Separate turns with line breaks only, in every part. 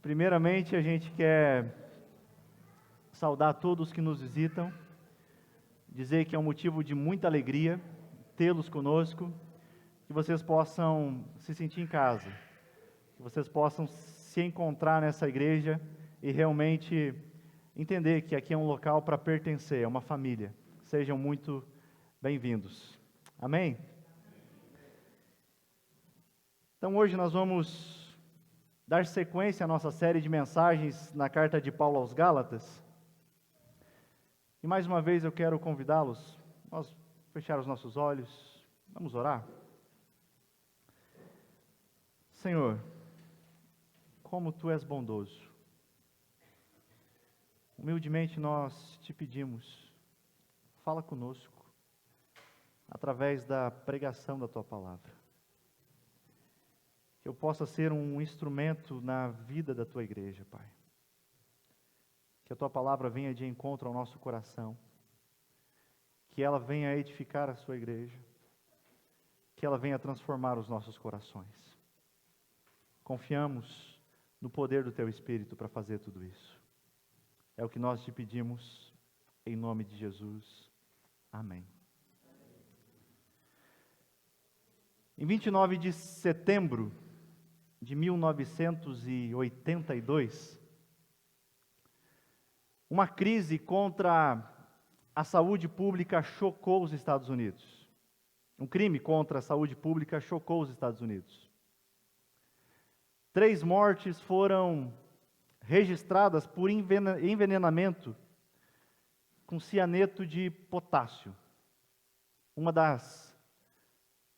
Primeiramente, a gente quer saudar todos que nos visitam, dizer que é um motivo de muita alegria tê-los conosco, que vocês possam se sentir em casa, que vocês possam se encontrar nessa igreja e realmente entender que aqui é um local para pertencer, é uma família. Sejam muito bem-vindos. Amém? Então hoje nós vamos dar sequência à nossa série de mensagens na carta de Paulo aos Gálatas. E mais uma vez eu quero convidá-los, nós fechar os nossos olhos, vamos orar? Senhor, como Tu és bondoso, humildemente nós te pedimos, fala conosco, através da pregação da Tua palavra. Que eu possa ser um instrumento na vida da Tua igreja, Pai. Que a Tua palavra venha de encontro ao nosso coração. Que ela venha edificar a Sua igreja. Que ela venha transformar os nossos corações. Confiamos no poder do Teu Espírito para fazer tudo isso. É o que nós te pedimos, em nome de Jesus. Amém. Em 29 de setembro de 1982, uma crise contra a saúde pública chocou os Estados Unidos. Um crime contra a saúde pública chocou os Estados Unidos. 3 mortes foram registradas por envenenamento com cianeto de potássio, uma das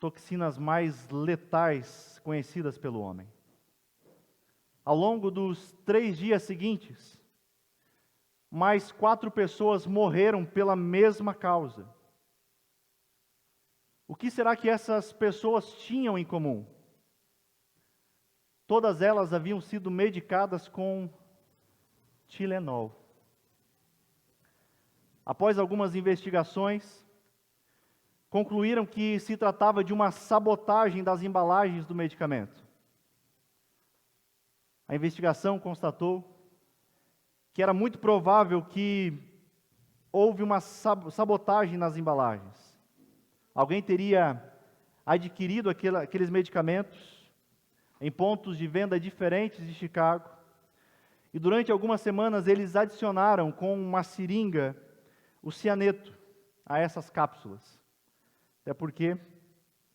toxinas mais letais conhecidas pelo homem. Ao longo dos 3 dias seguintes, mais 4 pessoas morreram pela mesma causa. O que será que essas pessoas tinham em comum? Todas elas haviam sido medicadas com Tilenol. Após algumas investigações, concluíram que se tratava de uma sabotagem das embalagens do medicamento. A investigação constatou que era muito provável que houve uma sabotagem nas embalagens. Alguém teria adquirido aqueles medicamentos em pontos de venda diferentes de Chicago, e durante algumas semanas eles adicionaram com uma seringa o cianeto a essas cápsulas. Até porque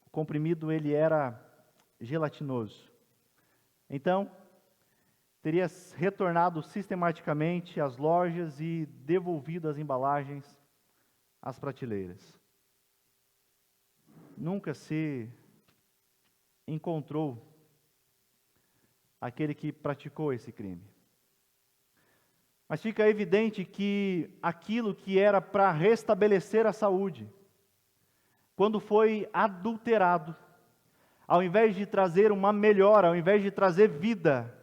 o comprimido ele era gelatinoso. Então, teria retornado sistematicamente às lojas e devolvido as embalagens às prateleiras. Nunca se encontrou aquele que praticou esse crime. Mas fica evidente que aquilo que era para restabelecer a saúde, quando foi adulterado, ao invés de trazer uma melhora, ao invés de trazer vida,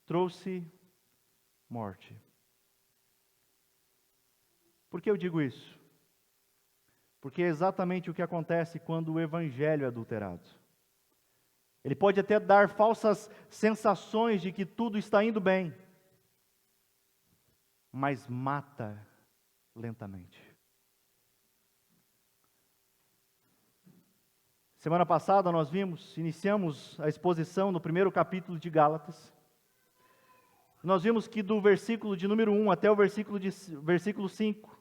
trouxe morte. Por que eu digo isso? Porque é exatamente o que acontece quando o evangelho é adulterado. Ele pode até dar falsas sensações de que tudo está indo bem, mas mata lentamente. Semana passada nós iniciamos a exposição no primeiro capítulo de Gálatas. Nós vimos que do versículo de número 1 até o versículo 5,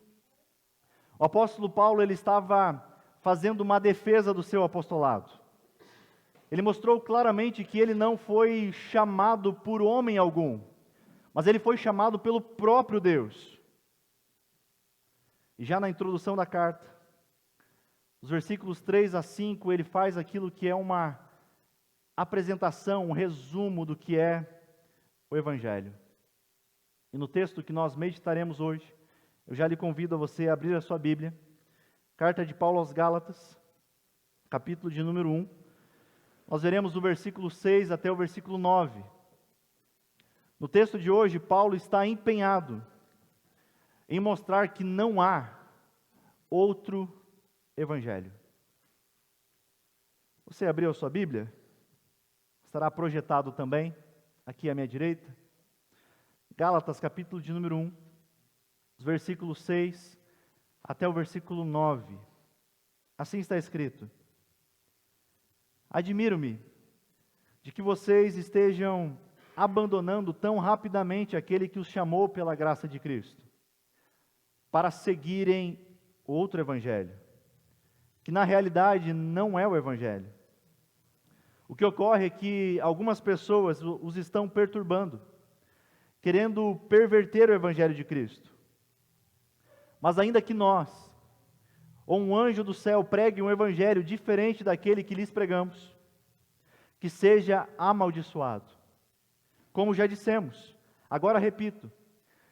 o apóstolo Paulo ele estava fazendo uma defesa do seu apostolado. Ele mostrou claramente que ele não foi chamado por homem algum, mas ele foi chamado pelo próprio Deus. E já na introdução da carta, os versículos 3 a 5, ele faz aquilo que é uma apresentação, um resumo do que é o Evangelho. E no texto que nós meditaremos hoje, eu já lhe convido a você a abrir a sua Bíblia, carta de Paulo aos Gálatas, capítulo de número 1, nós veremos do versículo 6 até o versículo 9. No texto de hoje, Paulo está empenhado em mostrar que não há outro Evangelho. Você abriu a sua Bíblia? Estará projetado também aqui à minha direita, Gálatas, capítulo de número 1, os versículos 6 até o versículo 9. Assim está escrito: Admiro-me de que vocês estejam abandonando tão rapidamente aquele que os chamou pela graça de Cristo, para seguirem outro evangelho, que na realidade não é o evangelho. O que ocorre é que algumas pessoas os estão perturbando, querendo perverter o evangelho de Cristo. Mas ainda que nós, ou um anjo do céu, pregue um evangelho diferente daquele que lhes pregamos, que seja amaldiçoado. Como já dissemos, agora repito: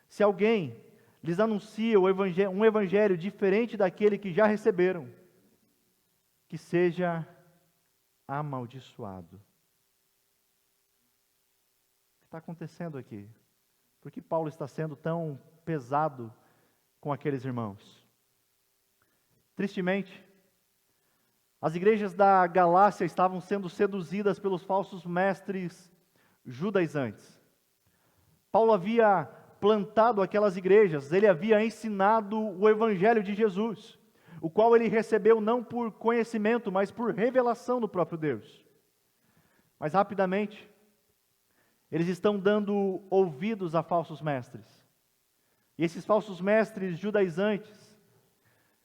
se alguém lhes anuncia um evangelho diferente daquele que já receberam, que seja amaldiçoado. O que está acontecendo aqui? Por que Paulo está sendo tão pesado com aqueles irmãos? Tristemente, as igrejas da Galácia estavam sendo seduzidas pelos falsos mestres judaizantes. Paulo havia plantado aquelas igrejas, ele havia ensinado o evangelho de Jesus, o qual ele recebeu não por conhecimento, mas por revelação do próprio Deus. Mas rapidamente, eles estão dando ouvidos a falsos mestres. E esses falsos mestres judaizantes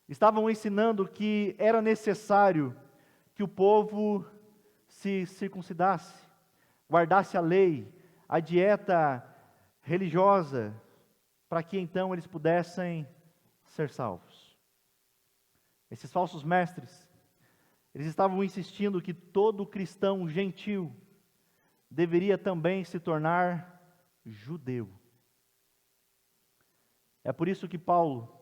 estavam ensinando que era necessário que o povo se circuncidasse, guardasse a lei, a dieta religiosa, para que então eles pudessem ser salvos. Esses falsos mestres, eles estavam insistindo que todo cristão gentil deveria também se tornar judeu. É por isso que Paulo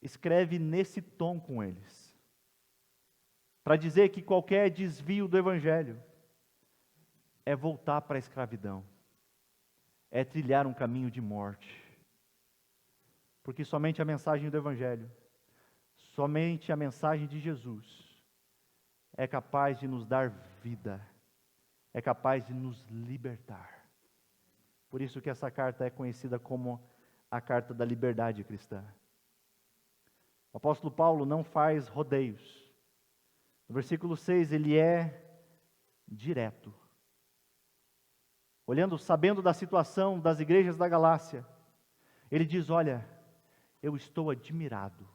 escreve nesse tom com eles, para dizer que qualquer desvio do evangelho é voltar para a escravidão, é trilhar um caminho de morte, porque somente a mensagem do evangelho, somente a mensagem de Jesus é capaz de nos dar vida, é capaz de nos libertar. Por isso que essa carta é conhecida como a carta da liberdade cristã. O apóstolo Paulo não faz rodeios. No versículo 6 ele é direto. Olhando, sabendo da situação das igrejas da Galácia, ele diz: olha, eu estou admirado,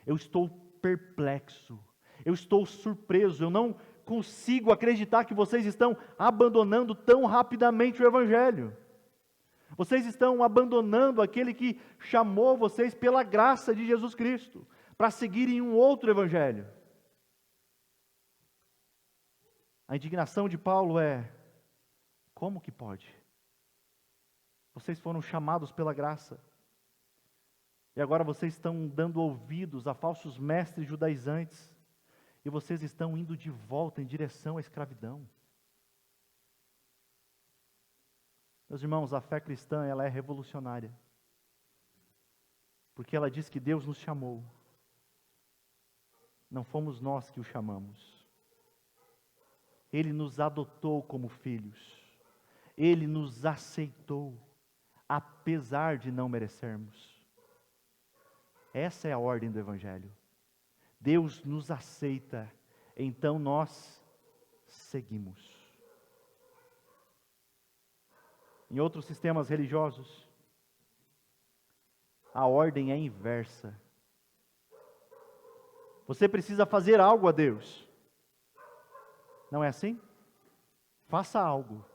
eu estou perplexo, eu estou surpreso, eu não consigo acreditar que vocês estão abandonando tão rapidamente o evangelho. Vocês estão abandonando aquele que chamou vocês pela graça de Jesus Cristo, para seguirem um outro evangelho. A indignação de Paulo é: como que pode? Vocês foram chamados pela graça, e agora vocês estão dando ouvidos a falsos mestres judaizantes, e vocês estão indo de volta em direção à escravidão. Meus irmãos, a fé cristã, ela é revolucionária, porque ela diz que Deus nos chamou, não fomos nós que o chamamos. Ele nos adotou como filhos, Ele nos aceitou, apesar de não merecermos. Essa é a ordem do Evangelho. Deus nos aceita, então nós seguimos. Em outros sistemas religiosos, a ordem é inversa. Você precisa fazer algo a Deus. Não é assim? Faça algo,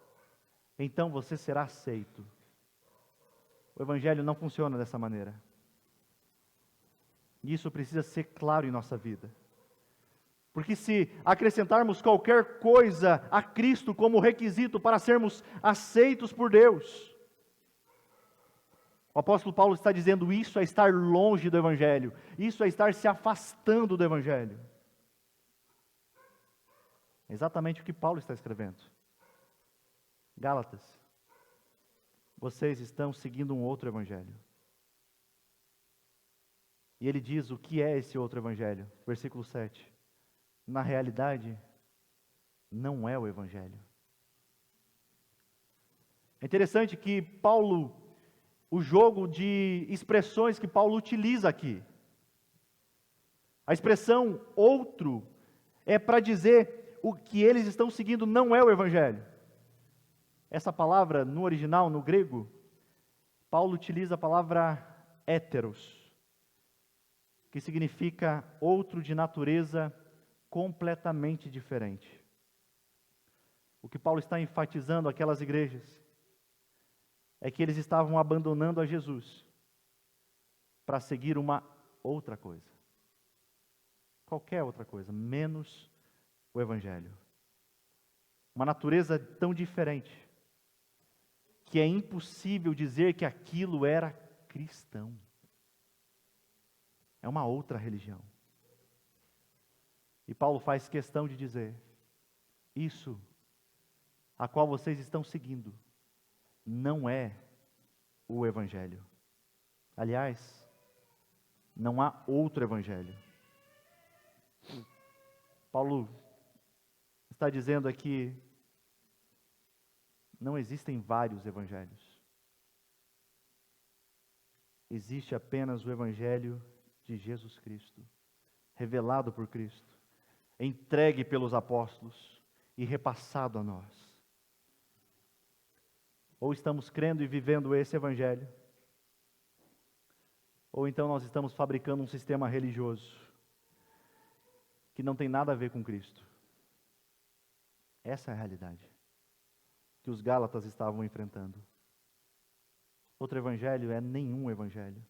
então você será aceito. O Evangelho não funciona dessa maneira. Isso precisa ser claro em nossa vida. Porque se acrescentarmos qualquer coisa a Cristo como requisito para sermos aceitos por Deus, o apóstolo Paulo está dizendo: isso é estar longe do Evangelho, isso é estar se afastando do Evangelho. É exatamente o que Paulo está escrevendo. Gálatas, vocês estão seguindo um outro Evangelho. E ele diz o que é esse outro Evangelho, versículo 7. Na realidade, não é o Evangelho. É interessante que o jogo de expressões que Paulo utiliza aqui. A expressão outro é para dizer o que eles estão seguindo não é o Evangelho. Essa palavra, no original, no grego, Paulo utiliza a palavra héteros, que significa outro de natureza completamente diferente. O que Paulo está enfatizando aquelas igrejas é que eles estavam abandonando a Jesus para seguir uma outra coisa. Qualquer outra coisa, menos o Evangelho. Uma natureza tão diferente que é impossível dizer que aquilo era cristão. É uma outra religião. E Paulo faz questão de dizer: isso a qual vocês estão seguindo não é o Evangelho. Aliás, não há outro Evangelho. Paulo está dizendo aqui: não existem vários evangelhos. Existe apenas o Evangelho de Jesus Cristo, revelado por Cristo, entregue pelos apóstolos e repassado a nós. Ou estamos crendo e vivendo esse Evangelho, ou então nós estamos fabricando um sistema religioso que não tem nada a ver com Cristo. Essa é a realidade que os Gálatas estavam enfrentando. Outro evangelho é nenhum evangelho.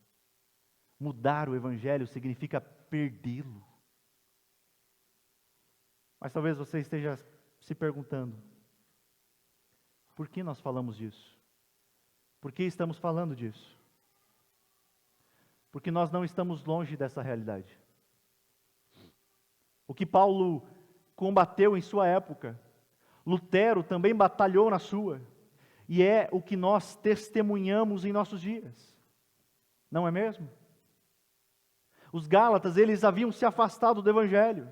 Mudar o evangelho significa perdê-lo. Mas talvez você esteja se perguntando: por que nós falamos disso? Por que estamos falando disso? Porque nós não estamos longe dessa realidade. O que Paulo combateu em sua época, Lutero também batalhou na sua, e é o que nós testemunhamos em nossos dias. Não é mesmo? Os Gálatas, eles haviam se afastado do Evangelho.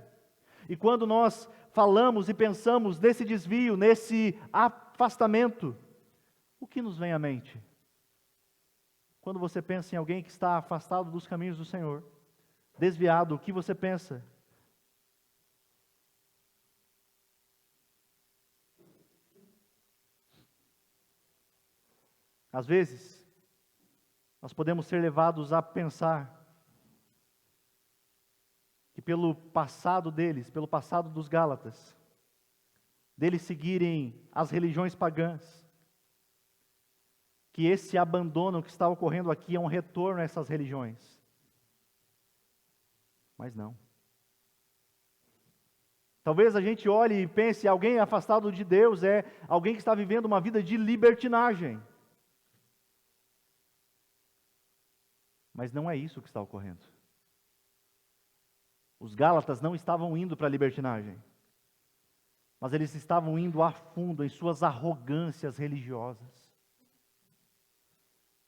E quando nós falamos e pensamos nesse desvio, nesse afastamento, o que nos vem à mente? Quando você pensa em alguém que está afastado dos caminhos do Senhor, desviado, o que você pensa? Às vezes, nós podemos ser levados a pensar que pelo passado deles, pelo passado dos Gálatas, deles seguirem as religiões pagãs, que esse abandono que está ocorrendo aqui é um retorno a essas religiões. Mas não. Talvez a gente olhe e pense: alguém afastado de Deus é alguém que está vivendo uma vida de libertinagem. Mas não é isso que está ocorrendo. Os Gálatas não estavam indo para a libertinagem, mas eles estavam indo a fundo em suas arrogâncias religiosas.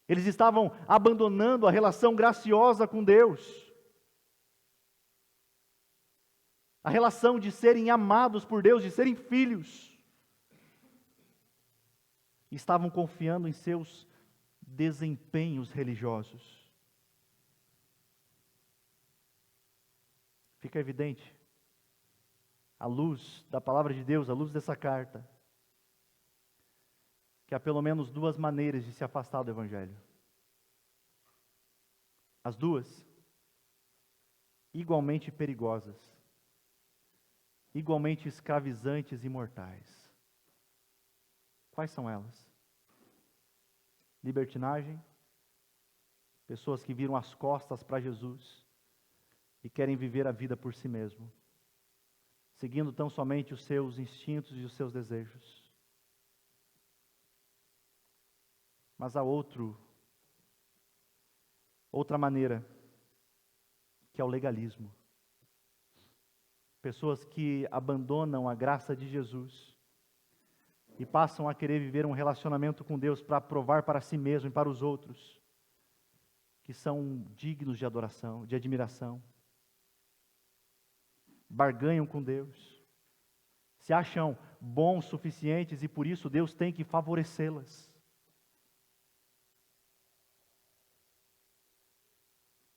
Eles estavam abandonando a relação graciosa com Deus, a relação de serem amados por Deus, de serem filhos. Estavam confiando em seus desempenhos religiosos. Fica evidente, à luz da palavra de Deus, à luz dessa carta, que há pelo menos duas maneiras de se afastar do Evangelho. As duas, igualmente perigosas, igualmente escravizantes e mortais. Quais são elas? Libertinagem, pessoas que viram as costas para Jesus e querem viver a vida por si mesmo, seguindo tão somente os seus instintos e os seus desejos. Mas há outra maneira, que é o legalismo. Pessoas que abandonam a graça de Jesus e passam a querer viver um relacionamento com Deus para provar para si mesmo e para os outros que são dignos de adoração, de admiração. Barganham com Deus, se acham bons suficientes e por isso Deus tem que favorecê-las.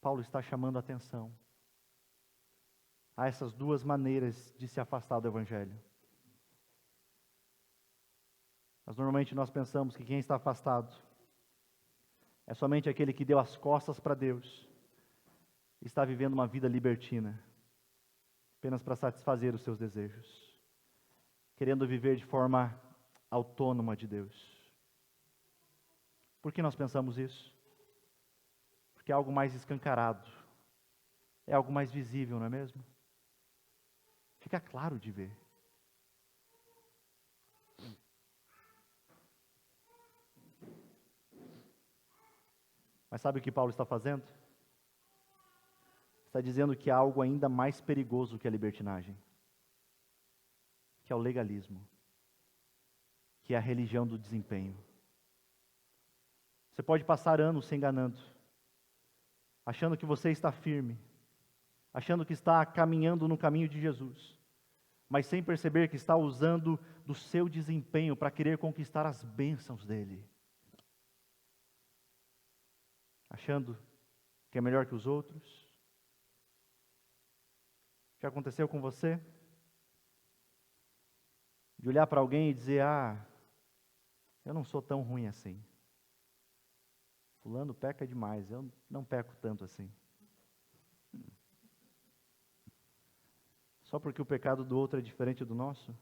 Paulo está chamando a atenção a essas duas maneiras de se afastar do Evangelho. Mas normalmente nós pensamos que quem está afastado é somente aquele que deu as costas para Deus e está vivendo uma vida libertina, apenas para satisfazer os seus desejos, querendo viver de forma autônoma de Deus. Por que nós pensamos isso? Porque é algo mais escancarado, é algo mais visível, não é mesmo? Fica claro de ver. Mas sabe o que Paulo está fazendo? Está dizendo que há algo ainda mais perigoso que a libertinagem, que é o legalismo, que é a religião do desempenho. Você pode passar anos se enganando, achando que você está firme, achando que está caminhando no caminho de Jesus, mas sem perceber que está usando do seu desempenho para querer conquistar as bênçãos dele. Achando que é melhor que os outros. Já aconteceu com você? De olhar para alguém e dizer, eu não sou tão ruim assim. Fulano peca demais, eu não peco tanto assim. Só porque o pecado do outro é diferente do nosso?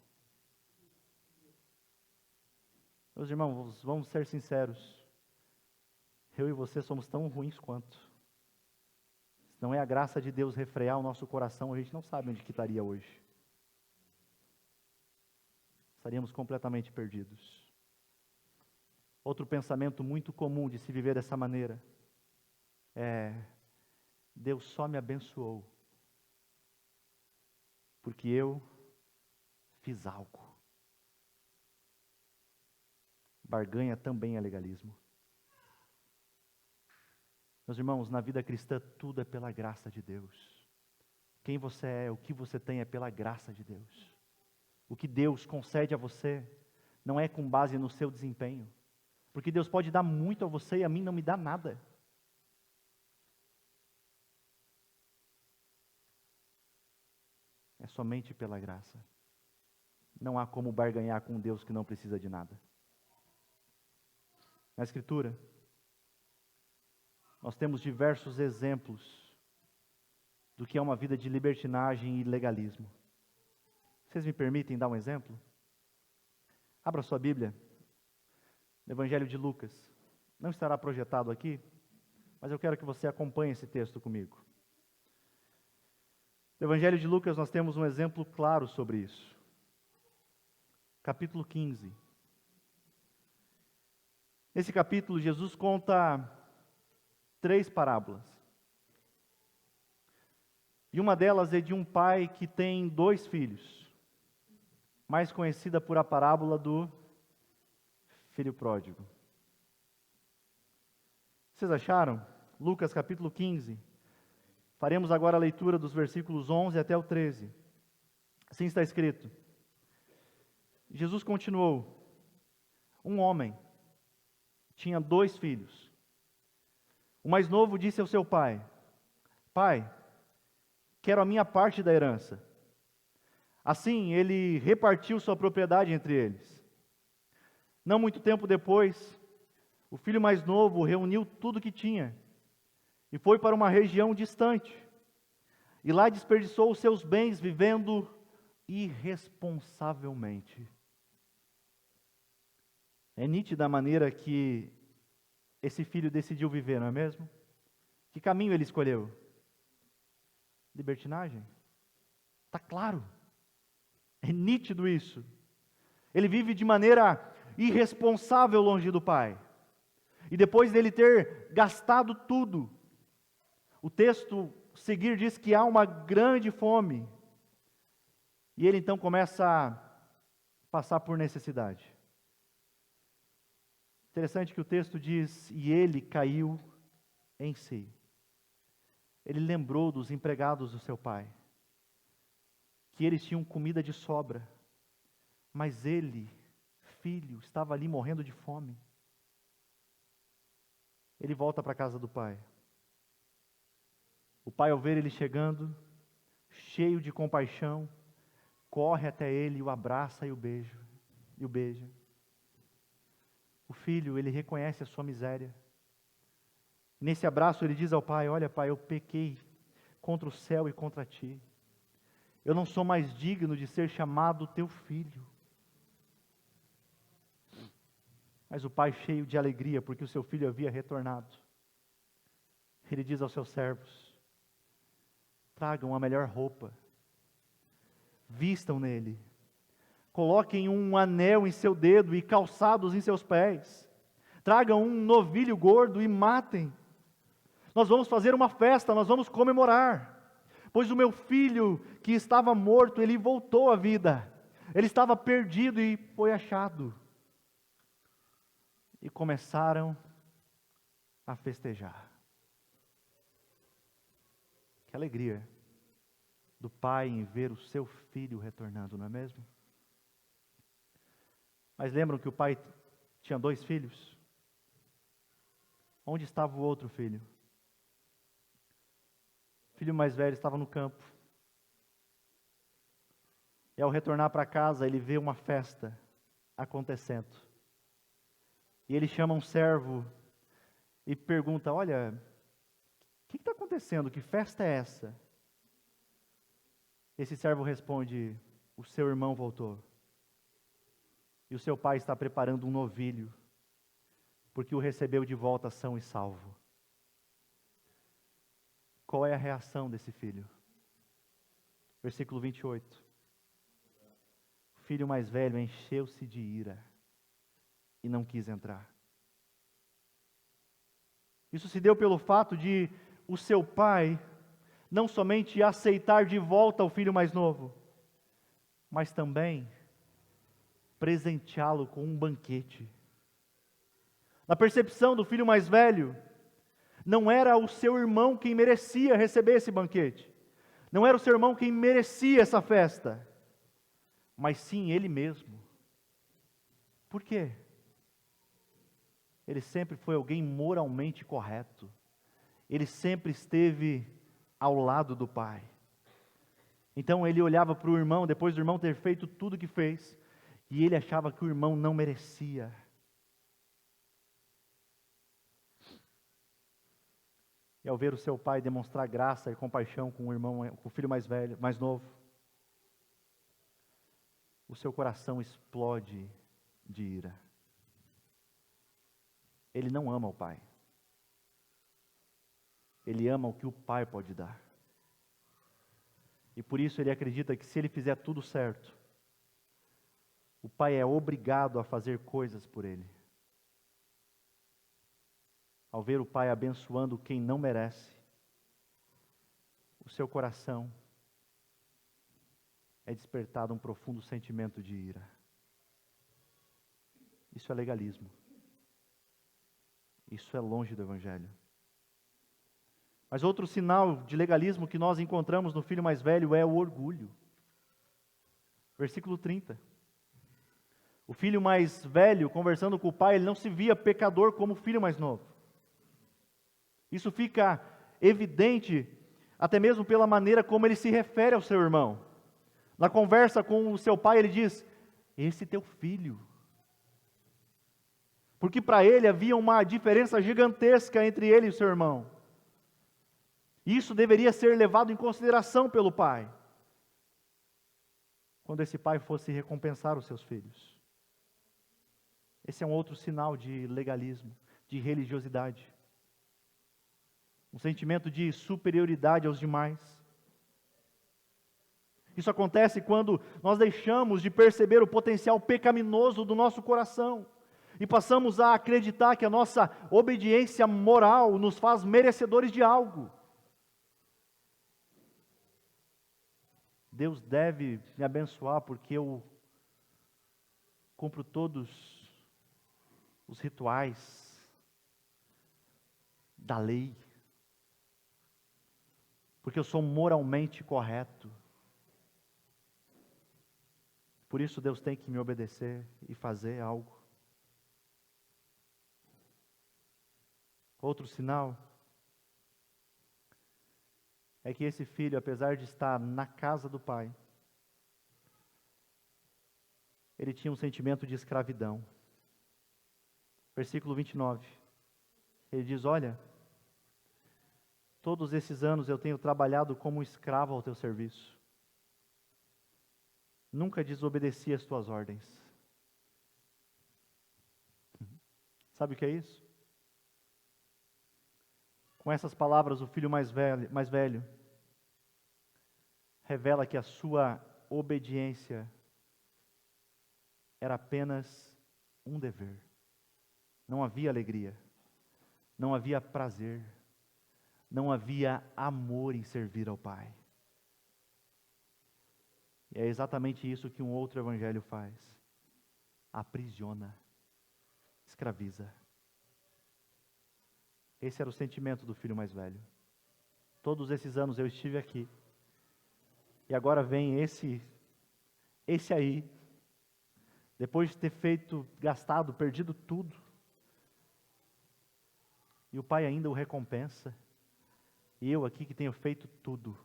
Meus irmãos, vamos ser sinceros. Eu e você somos tão ruins quanto. Se não é a graça de Deus refrear o nosso coração, a gente não sabe onde que estaria hoje. Estaríamos completamente perdidos. Outro pensamento muito comum de se viver dessa maneira é: Deus só me abençoou porque eu fiz algo. Barganha também é legalismo. Meus irmãos, na vida cristã tudo é pela graça de Deus. Quem você é, o que você tem é pela graça de Deus. O que Deus concede a você não é com base no seu desempenho. Porque Deus pode dar muito a você e a mim não me dá nada. É somente pela graça. Não há como barganhar com Deus que não precisa de nada. Na Escritura, nós temos diversos exemplos do que é uma vida de libertinagem e legalismo. Vocês me permitem dar um exemplo? Abra sua Bíblia, no Evangelho de Lucas. Não estará projetado aqui, mas eu quero que você acompanhe esse texto comigo. No Evangelho de Lucas nós temos um exemplo claro sobre isso. Capítulo 15. Nesse capítulo, Jesus conta 3 parábolas. E uma delas é de um pai que tem 2 filhos, mais conhecida por a parábola do filho pródigo. Vocês acharam? Lucas capítulo 15. Faremos agora a leitura dos versículos 11 até o 13. Assim está escrito. Jesus continuou. Um homem tinha 2 filhos. O mais novo disse ao seu pai: Pai, quero a minha parte da herança. Assim, ele repartiu sua propriedade entre eles. Não muito tempo depois, o filho mais novo reuniu tudo que tinha e foi para uma região distante. E lá desperdiçou os seus bens vivendo irresponsavelmente. É nítida a maneira que esse filho decidiu viver, não é mesmo? Que caminho ele escolheu? Libertinagem? Está claro. É nítido isso. Ele vive de maneira irresponsável longe do pai. E depois dele ter gastado tudo, o texto seguir diz que há uma grande fome. E ele então começa a passar por necessidade. Interessante que o texto diz, e ele caiu em si. Ele lembrou dos empregados do seu pai, que eles tinham comida de sobra, mas ele, filho, estava ali morrendo de fome. Ele volta para a casa do pai. O pai, ao ver ele chegando, cheio de compaixão, corre até ele, o abraça e o beija. O filho, ele reconhece a sua miséria. Nesse abraço ele diz ao pai: olha, pai, eu pequei contra o céu e contra ti. Eu não sou mais digno de ser chamado teu filho. Mas o pai, cheio de alegria, porque o seu filho havia retornado, ele diz aos seus servos: tragam a melhor roupa, vistam nele, coloquem um anel em seu dedo e calçados em seus pés, tragam um novilho gordo e matem. Nós vamos fazer uma festa, nós vamos comemorar, pois o meu filho que estava morto, ele voltou à vida, ele estava perdido e foi achado. E começaram a festejar. Que alegria do pai em ver o seu filho retornando, não é mesmo? Mas lembram que o pai tinha 2 filhos? Onde estava o outro filho? O filho mais velho estava no campo. E ao retornar para casa, ele vê uma festa acontecendo. E ele chama um servo e pergunta: olha, o que está acontecendo? Que festa é essa? Esse servo responde: o seu irmão voltou. E o seu pai está preparando um novilho, porque o recebeu de volta são e salvo. Qual é a reação desse filho? Versículo 28. O filho mais velho encheu-se de ira e não quis entrar. Isso se deu pelo fato de o seu pai não somente aceitar de volta o filho mais novo, mas também presenteá-lo com um banquete. Na percepção do filho mais velho, não era o seu irmão quem merecia receber esse banquete, não era o seu irmão quem merecia essa festa, mas sim ele mesmo. Por quê? Ele sempre foi alguém moralmente correto. Ele sempre esteve ao lado do pai. Então ele olhava para o irmão, depois do irmão ter feito tudo o que fez, e ele achava que o irmão não merecia. E ao ver o seu pai demonstrar graça e compaixão com o irmão, com o filho mais velho, mais novo, o seu coração explode de ira. Ele não ama o pai. Ele ama o que o pai pode dar. E por isso ele acredita que se ele fizer tudo certo, o pai é obrigado a fazer coisas por ele. Ao ver o pai abençoando quem não merece, o seu coração é despertado um profundo sentimento de ira. Isso é legalismo. Isso é longe do Evangelho. Mas outro sinal de legalismo que nós encontramos no filho mais velho é o orgulho. Versículo 30. O filho mais velho, conversando com o pai, ele não se via pecador como o filho mais novo. Isso fica evidente até mesmo pela maneira como ele se refere ao seu irmão. Na conversa com o seu pai, ele diz: esse teu filho. Porque para ele havia uma diferença gigantesca entre ele e o seu irmão. Isso deveria ser levado em consideração pelo pai, quando esse pai fosse recompensar os seus filhos. Esse é um outro sinal de legalismo, de religiosidade. Um sentimento de superioridade aos demais. Isso acontece quando nós deixamos de perceber o potencial pecaminoso do nosso coração e passamos a acreditar que a nossa obediência moral nos faz merecedores de algo. Deus deve me abençoar porque eu cumpro todos os rituais da lei, porque eu sou moralmente correto. Por isso Deus tem que me obedecer e fazer algo. Outro sinal é que esse filho, apesar de estar na casa do pai, ele tinha um sentimento de escravidão. Versículo 29. Ele diz: olha, todos esses anos eu tenho trabalhado como escravo ao teu serviço. Nunca desobedeci as tuas ordens. Sabe o que é isso? Com essas palavras, o filho mais velho revela que a sua obediência era apenas um dever. Não havia alegria, não havia prazer, não havia amor em servir ao Pai. E é exatamente isso que um outro evangelho faz: aprisiona, escraviza. Esse era o sentimento do filho mais velho. Todos esses anos eu estive aqui, e agora vem esse aí, depois de ter gastado, perdido tudo, e o pai ainda o recompensa, e eu aqui que tenho feito tudo.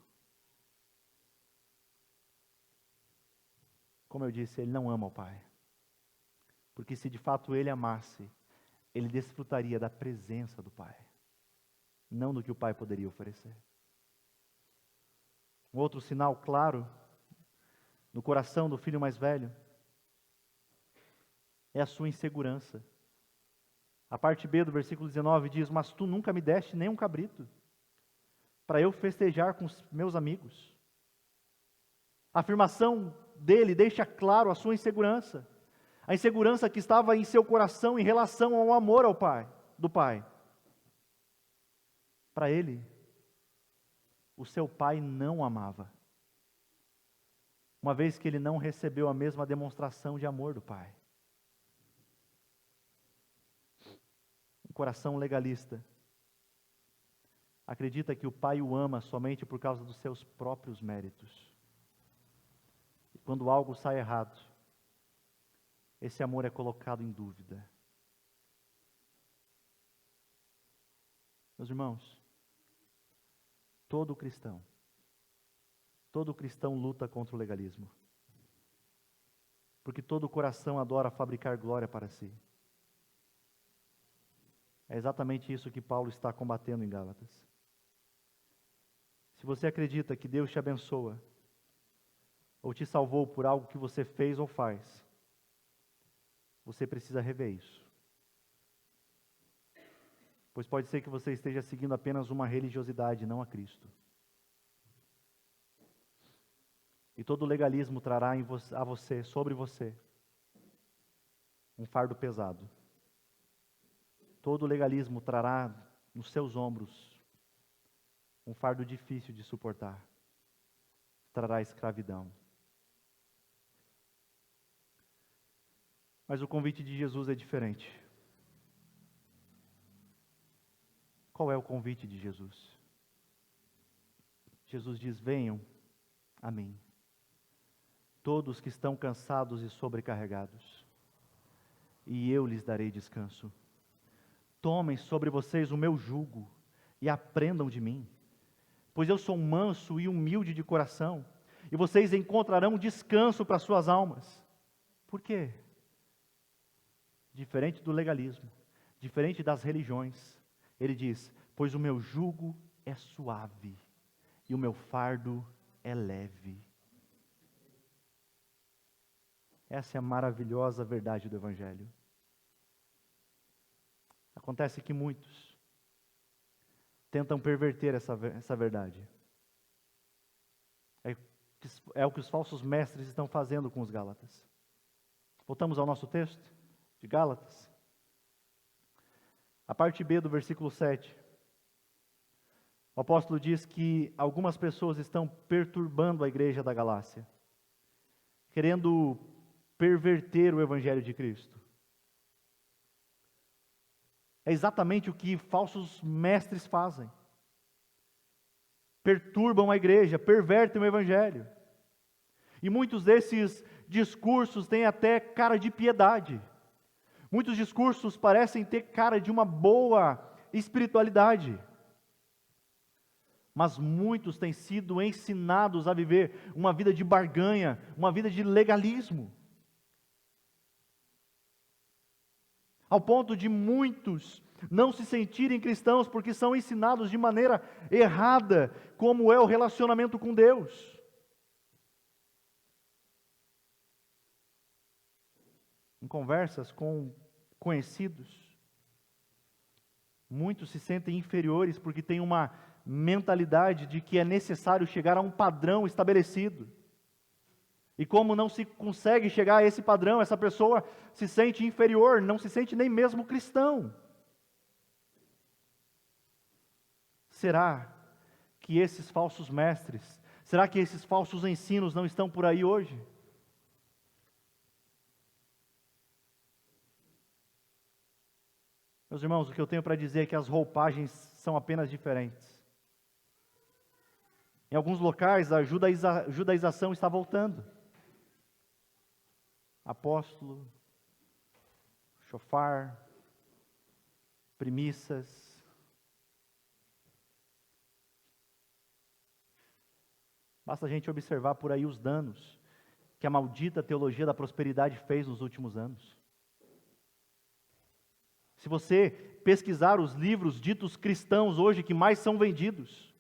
Como eu disse, ele não ama o pai, porque se de fato ele amasse, ele desfrutaria da presença do pai, não do que o pai poderia oferecer. Um outro sinal claro no coração do filho mais velho é a sua insegurança. A parte B do versículo 19 diz: mas tu nunca me deste nem um cabrito, para eu festejar com os meus amigos. A afirmação dele deixa claro a sua insegurança. A insegurança que estava em seu coração em relação ao amor ao pai, do pai. Para ele, o seu pai não o amava, uma vez que ele não recebeu a mesma demonstração de amor do pai. Um coração legalista acredita que o pai o ama somente por causa dos seus próprios méritos. E quando algo sai errado, esse amor é colocado em dúvida. Meus irmãos, todo cristão luta contra o legalismo. Porque todo coração adora fabricar glória para si. É exatamente isso que Paulo está combatendo em Gálatas. Se você acredita que Deus te abençoa, ou te salvou por algo que você fez ou faz, você precisa rever isso. Pois pode ser que você esteja seguindo apenas uma religiosidade, não a Cristo. E todo legalismo trará sobre você, um fardo pesado. Todo legalismo trará nos seus ombros um fardo difícil de suportar. Trará escravidão. Mas o convite de Jesus é diferente. Qual é o convite de Jesus? Jesus diz: venham a mim, todos que estão cansados e sobrecarregados, e eu lhes darei descanso. Tomem sobre vocês o meu jugo e aprendam de mim, pois eu sou manso e humilde de coração, e vocês encontrarão descanso para suas almas. Por quê? Diferente do legalismo, diferente das religiões, ele diz: pois o meu jugo é suave e o meu fardo é leve. Essa é a maravilhosa verdade do Evangelho. Acontece que muitos tentam perverter essa verdade. É o que os falsos mestres estão fazendo com os Gálatas. Voltamos ao nosso texto de Gálatas. A parte B do versículo 7. O apóstolo diz que algumas pessoas estão perturbando a igreja da Galácia, querendo perverter o Evangelho de Cristo. É exatamente o que falsos mestres fazem. Perturbam a igreja, pervertem o Evangelho. E muitos desses discursos têm até cara de piedade. Muitos discursos parecem ter cara de uma boa espiritualidade. Mas muitos têm sido ensinados a viver uma vida de barganha, uma vida de legalismo. Ao ponto de muitos não se sentirem cristãos porque são ensinados de maneira errada como é o relacionamento com Deus. Em conversas com conhecidos, muitos se sentem inferiores porque têm uma mentalidade de que é necessário chegar a um padrão estabelecido. E como não se consegue chegar a esse padrão, essa pessoa se sente inferior, não se sente nem mesmo cristão. Será que esses falsos mestres, será que esses falsos ensinos não estão por aí hoje? Meus irmãos, o que eu tenho para dizer é que as roupagens são apenas diferentes. Em alguns locais, a judaização está voltando. Apóstolo, shofar, primícias. Basta a gente observar por aí os danos que a maldita teologia da prosperidade fez nos últimos anos. Se você pesquisar os livros ditos cristãos hoje que mais são vendidos,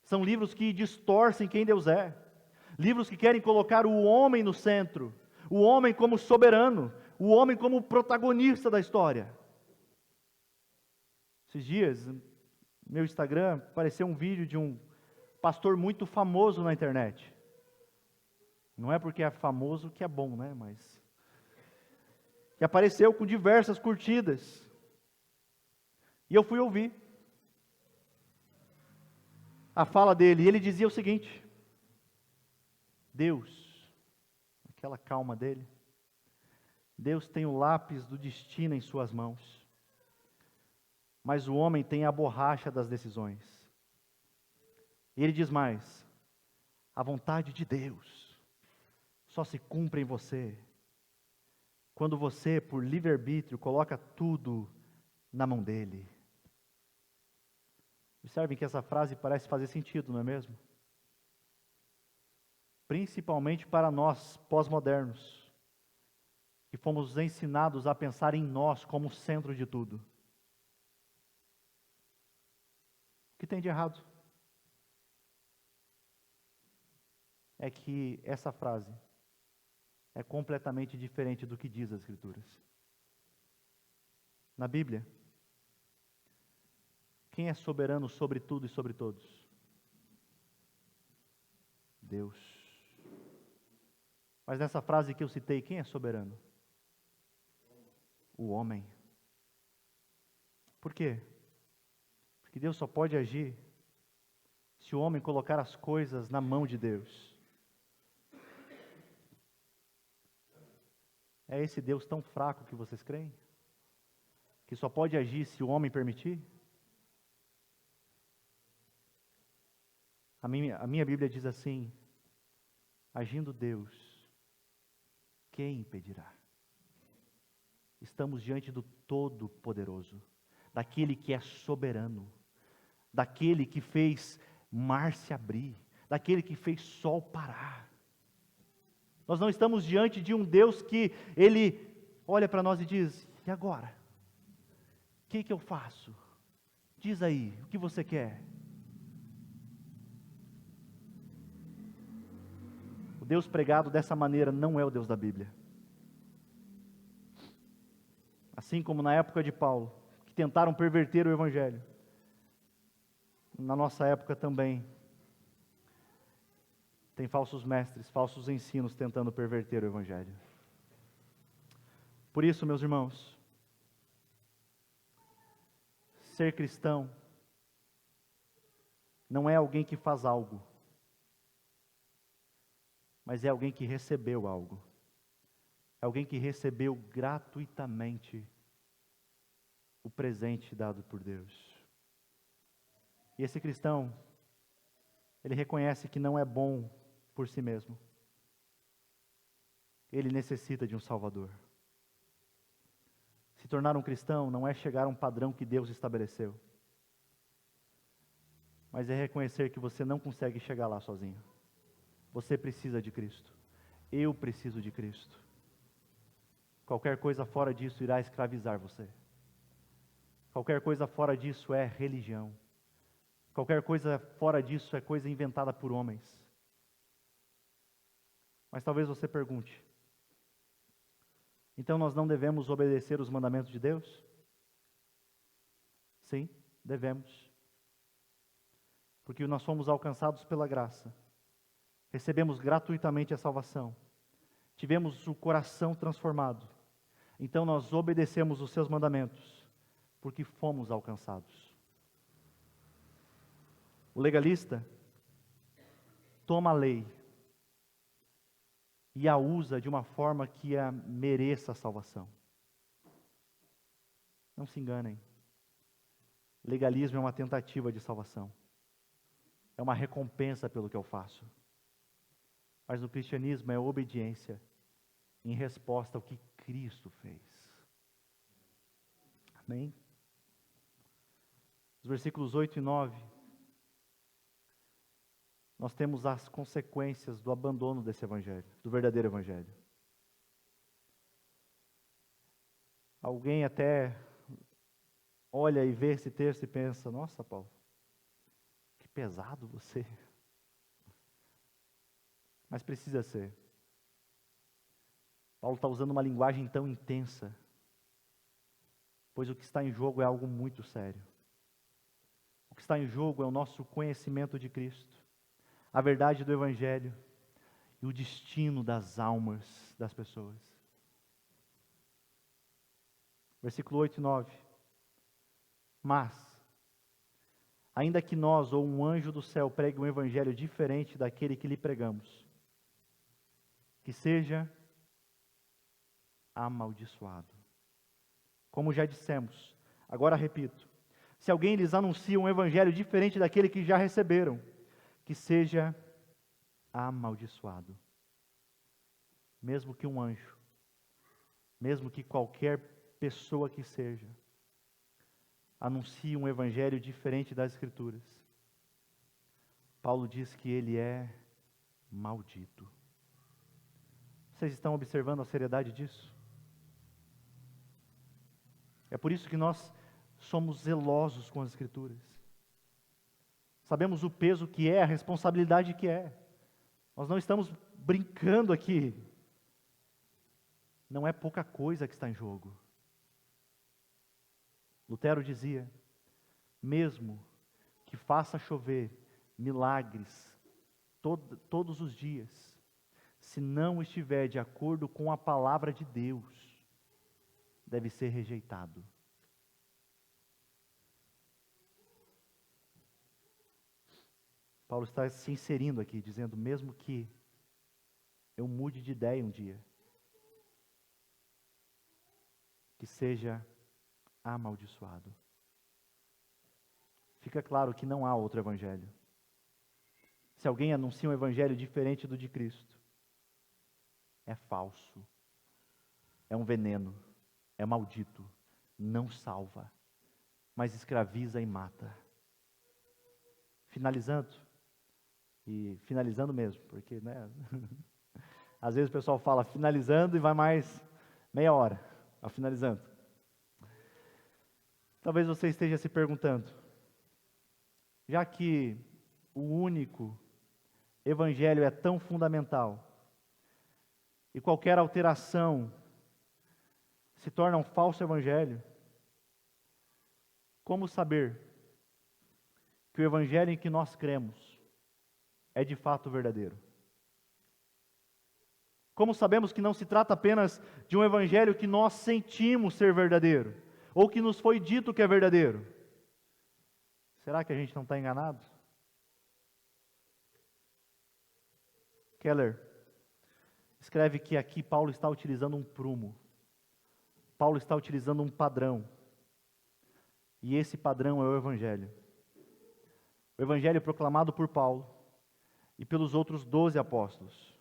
são livros que distorcem quem Deus é. Livros que querem colocar o homem no centro, o homem como soberano, o homem como protagonista da história. Esses dias, no meu Instagram, apareceu um vídeo de um pastor muito famoso na internet. Não é porque é famoso que é bom, né? Mas que apareceu com diversas curtidas. E eu fui ouvir a fala dele, e ele dizia o seguinte: Deus, aquela calma dele, Deus tem o lápis do destino em suas mãos, mas o homem tem a borracha das decisões. E ele diz mais: a vontade de Deus só se cumpre em você quando você, por livre-arbítrio, coloca tudo na mão dele. Observem que essa frase parece fazer sentido, não é mesmo? Principalmente para nós, pós-modernos, que fomos ensinados a pensar em nós como centro de tudo. O que tem de errado? É que essa frase é completamente diferente do que diz as Escrituras. Na Bíblia, quem é soberano sobre tudo e sobre todos? Deus. Mas nessa frase que eu citei, quem é soberano? O homem. Por quê? Porque Deus só pode agir se o homem colocar as coisas na mão de Deus. É esse Deus tão fraco que vocês creem? Que só pode agir se o homem permitir? A minha Bíblia diz assim: agindo Deus, quem impedirá? Estamos diante do Todo-Poderoso, daquele que é soberano, daquele que fez mar se abrir, daquele que fez sol parar. Nós não estamos diante de um Deus que Ele olha para nós e diz: e agora? O que eu faço? Diz aí, o que você quer? O Deus pregado dessa maneira não é o Deus da Bíblia. Assim como na época de Paulo, que tentaram perverter o Evangelho, na nossa época também tem falsos mestres, falsos ensinos tentando perverter o Evangelho. Por isso, meus irmãos, ser cristão não é alguém que faz algo, mas é alguém que recebeu algo. É alguém que recebeu gratuitamente o presente dado por Deus. E esse cristão, ele reconhece que não é bom por si mesmo. Ele necessita de um Salvador. Se tornar um cristão não é chegar a um padrão que Deus estabeleceu. mas é reconhecer que você não consegue chegar lá sozinho. Você precisa de Cristo. Eu preciso de Cristo. Qualquer coisa fora disso irá escravizar você. Qualquer coisa fora disso é religião. Qualquer coisa fora disso é coisa inventada por homens. Mas talvez você pergunte: então nós não devemos obedecer os mandamentos de Deus? Sim, devemos. Porque nós fomos alcançados pela graça. Recebemos gratuitamente a salvação. Tivemos o coração transformado. Então nós obedecemos os seus mandamentos, porque fomos alcançados. O legalista toma a lei e a usa de uma forma que a mereça a salvação. Não se enganem. Legalismo é uma tentativa de salvação. É uma recompensa pelo que eu faço. Mas no cristianismo é obediência em resposta ao que Cristo fez. Amém? Os versículos 8 e 9, nós temos as consequências do abandono desse evangelho, do verdadeiro evangelho. Alguém até olha e vê esse texto e pensa: nossa, Paulo, que pesado você. Mas precisa ser. Paulo está usando uma linguagem tão intensa, pois o que está em jogo é algo muito sério. O que está em jogo é o nosso conhecimento de Cristo, a verdade do Evangelho e o destino das almas das pessoas. Versículo 8 e 9. Mas, ainda que nós ou um anjo do céu pregue um evangelho diferente daquele que lhe pregamos, que seja amaldiçoado. Como já dissemos, agora repito: se alguém lhes anuncia um evangelho diferente daquele que já receberam, que seja amaldiçoado. Mesmo que um anjo, mesmo que qualquer pessoa que seja, anuncie um evangelho diferente das Escrituras, Paulo diz que ele é maldito. Vocês estão observando a seriedade disso? É por isso que nós somos zelosos com as Escrituras. Sabemos o peso que é, a responsabilidade que é. Nós não estamos brincando aqui. Não é pouca coisa que está em jogo. Lutero dizia: mesmo que faça chover milagres todos os dias, se não estiver de acordo com a palavra de Deus, deve ser rejeitado. Paulo está se inserindo aqui, dizendo: mesmo que eu mude de ideia um dia, que seja amaldiçoado. Fica claro que não há outro evangelho. Se alguém anuncia um evangelho diferente do de Cristo, é falso, é um veneno, é maldito, não salva, mas escraviza e mata. Finalizando mesmo, porque, né, às vezes o pessoal fala finalizando e vai mais meia hora, finalizando. Talvez você esteja se perguntando, já que o único evangelho é tão fundamental, e qualquer alteração se torna um falso evangelho, como saber que o evangelho em que nós cremos é de fato verdadeiro? Como sabemos que não se trata apenas de um evangelho que nós sentimos ser verdadeiro, ou que nos foi dito que é verdadeiro? Será que a gente não está enganado? Keller escreve que aqui Paulo está utilizando um prumo. Paulo está utilizando um padrão. E esse padrão é o Evangelho. O Evangelho proclamado por Paulo e pelos outros 12 apóstolos.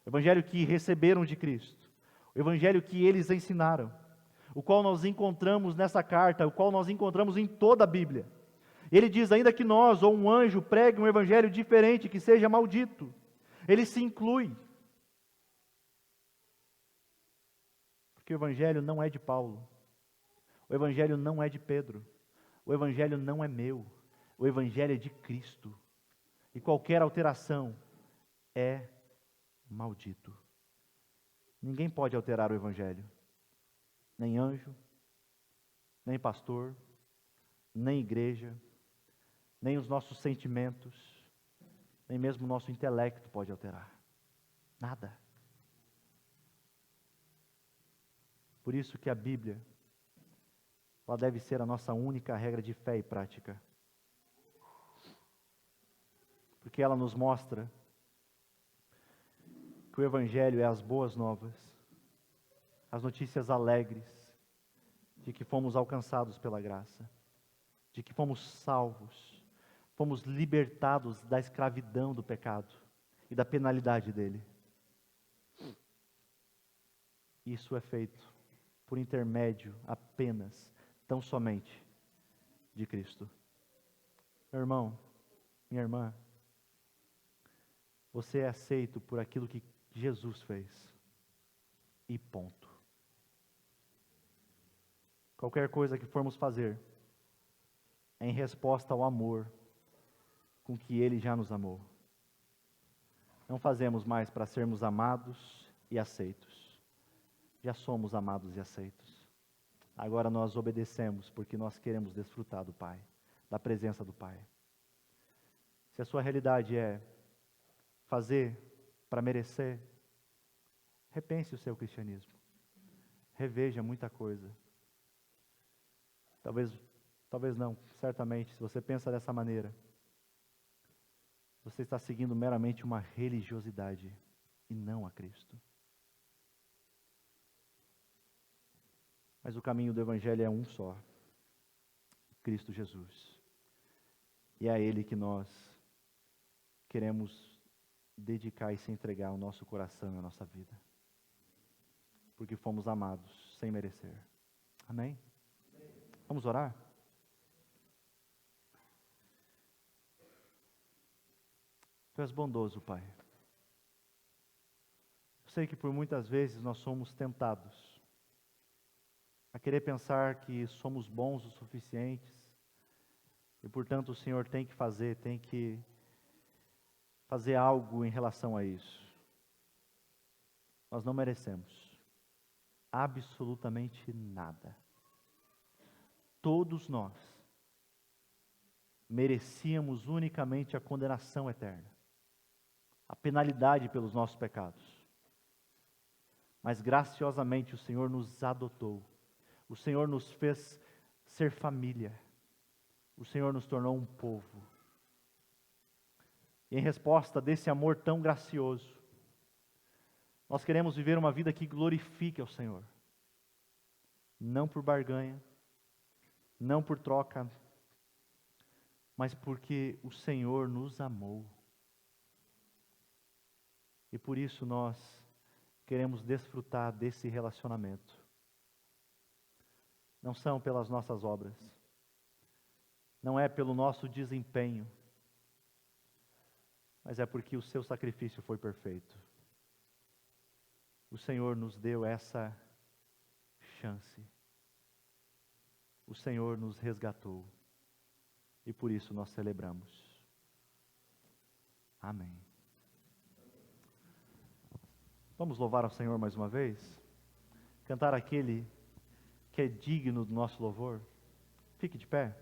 O Evangelho que receberam de Cristo. O Evangelho que eles ensinaram. O qual nós encontramos nessa carta, o qual nós encontramos em toda a Bíblia. Ele diz, ainda que nós ou um anjo pregue um evangelho diferente, que seja maldito. Ele se inclui. Porque o evangelho não é de Paulo. O evangelho não é de Pedro. O evangelho não é meu. O evangelho é de Cristo. E qualquer alteração é maldito. Ninguém pode alterar o evangelho. Nem anjo, nem pastor, nem igreja, nem os nossos sentimentos, nem mesmo o nosso intelecto pode alterar. Nada. Por isso que a Bíblia, ela deve ser a nossa única regra de fé e prática. Porque ela nos mostra que o Evangelho é as boas novas, as notícias alegres, de que fomos alcançados pela graça, de que fomos salvos, fomos libertados da escravidão do pecado e da penalidade dele. Isso é feito por intermédio apenas, tão somente, de Cristo. Meu irmão, minha irmã, você é aceito por aquilo que Jesus fez. E ponto. Qualquer coisa que formos fazer é em resposta ao amor com que Ele já nos amou. Não fazemos mais para sermos amados e aceitos. Já somos amados e aceitos. Agora nós obedecemos porque nós queremos desfrutar do Pai, da presença do Pai. Se a sua realidade é fazer para merecer, repense o seu cristianismo. Reveja muita coisa. Talvez não, certamente, se você pensa dessa maneira, você está seguindo meramente uma religiosidade e não a Cristo. Mas o caminho do Evangelho é um só, Cristo Jesus. E é a Ele que nós queremos dedicar e se entregar o nosso coração e a nossa vida. Porque fomos amados sem merecer. Amém? Vamos orar? Tu és bondoso, Pai. Eu sei que por muitas vezes nós somos tentados a querer pensar que somos bons o suficientes e, portanto, o Senhor tem que fazer algo em relação a isso. Nós não merecemos absolutamente nada. Todos nós merecíamos unicamente a condenação eterna, a penalidade pelos nossos pecados. Mas graciosamente o Senhor nos adotou, o Senhor nos fez ser família, o Senhor nos tornou um povo. E em resposta desse amor tão gracioso, nós queremos viver uma vida que glorifique ao Senhor. Não por barganha, não por troca, mas porque o Senhor nos amou. E por isso nós queremos desfrutar desse relacionamento. Não são pelas nossas obras, não é pelo nosso desempenho, mas é porque o seu sacrifício foi perfeito. O Senhor nos deu essa chance. O Senhor nos resgatou. E por isso nós celebramos. Amém. Vamos louvar ao Senhor mais uma vez? Cantar aquele que é digno do nosso louvor? Fique de pé.